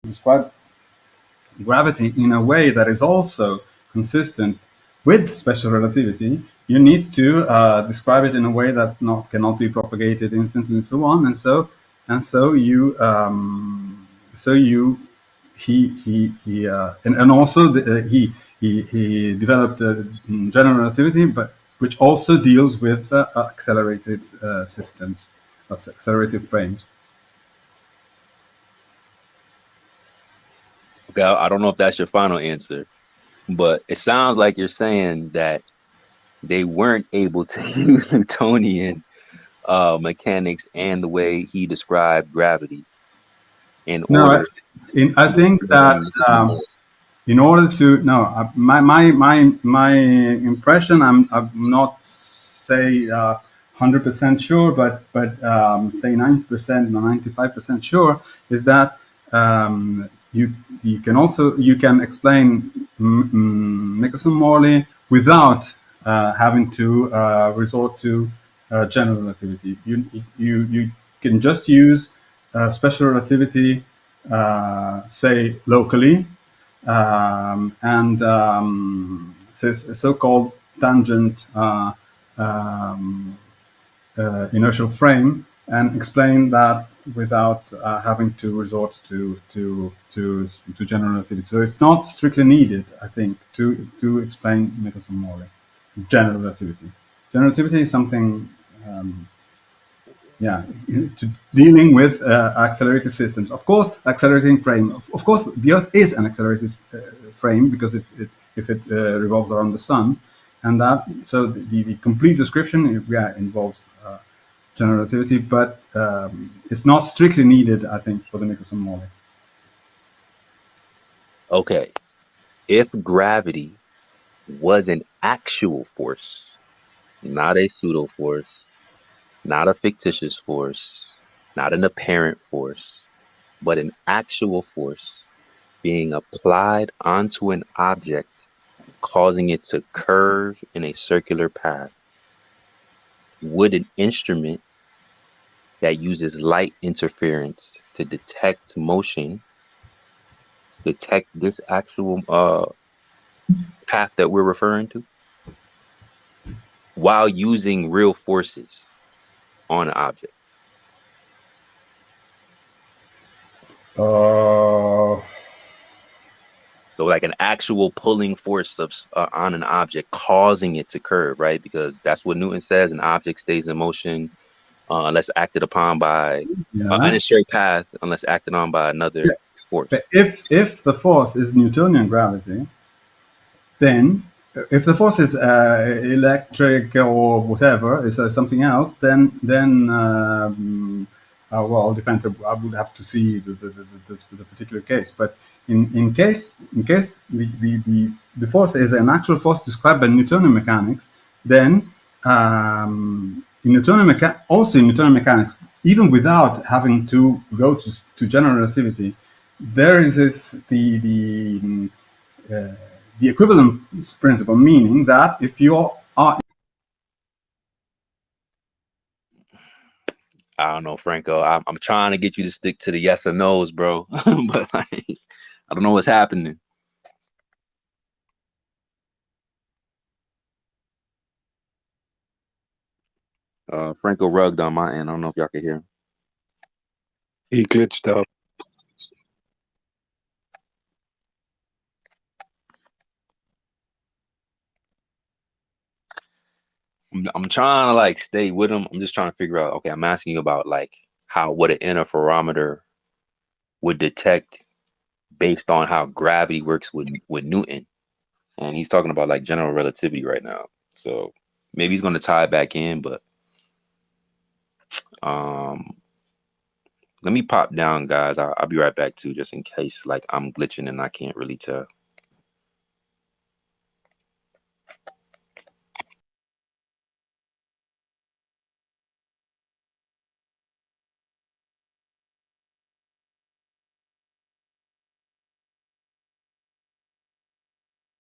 describe gravity in a way that is also consistent with special relativity, you need to describe it in a way that cannot be propagated instantly, and so on, and so you so you and also he developed general relativity, but which also deals with accelerated systems, accelerated frames. Okay, I don't know if that's your final answer, but it sounds like you're saying that they weren't able to use Newtonian mechanics and the way he described gravity in No, order I to think that explain Nicholson Morley. in order to no, my impression, I'm not say 100% sure, but say 90% or 95% sure is that you can also you can explain Nicholson Morley without having to resort to general relativity. You can just use special relativity, say locally, and so-called tangent inertial frame, and explain that without having to resort to general relativity. So it's not strictly needed, I think, to explain Michelson-Morley general relativity. General relativity is something, yeah, to dealing with accelerated systems. Of course, accelerating frame. Of course, the Earth is an accelerated frame because if it revolves around the sun, and that so the complete description, yeah, involves general relativity, but it's not strictly needed, I think, for the Michelson-Morley. Okay, if gravity was an actual force, not a pseudo force, not a fictitious force, not an apparent force, but an actual force being applied onto an object, causing it to curve in a circular path, would an instrument that uses light interference to detect motion detect this actual path that we're referring to while using real forces on an object? Uh, So like an actual pulling force of on an object causing it to curve, right? Because that's what Newton says: an object stays in motion unless acted upon by in yeah. a straight path unless acted on by another force. But if the force is Newtonian gravity, then if the force is electric or whatever, is something else, then well, it depends. I would have to see the particular case. But in case the force is an actual force described by Newtonian mechanics, then also in Newtonian mechanics, even without having to go to general relativity, there is this uh, the equivalence principle, meaning that if you are I don't know, Franco. I'm trying to get you to stick to the yes or no's, bro. But like, I don't know what's happening. Franco rugged on my end. I don't know if y'all can hear him. He glitched out. I'm trying to like stay with him. I'm just trying to figure out. Okay, I'm asking you about like how what an interferometer would detect based on how gravity works with Newton, and he's talking about like general relativity right now. So maybe he's going to tie it back in, but um, let me pop down, guys. I'll be right back too, just in case like I'm glitching and I can't really tell.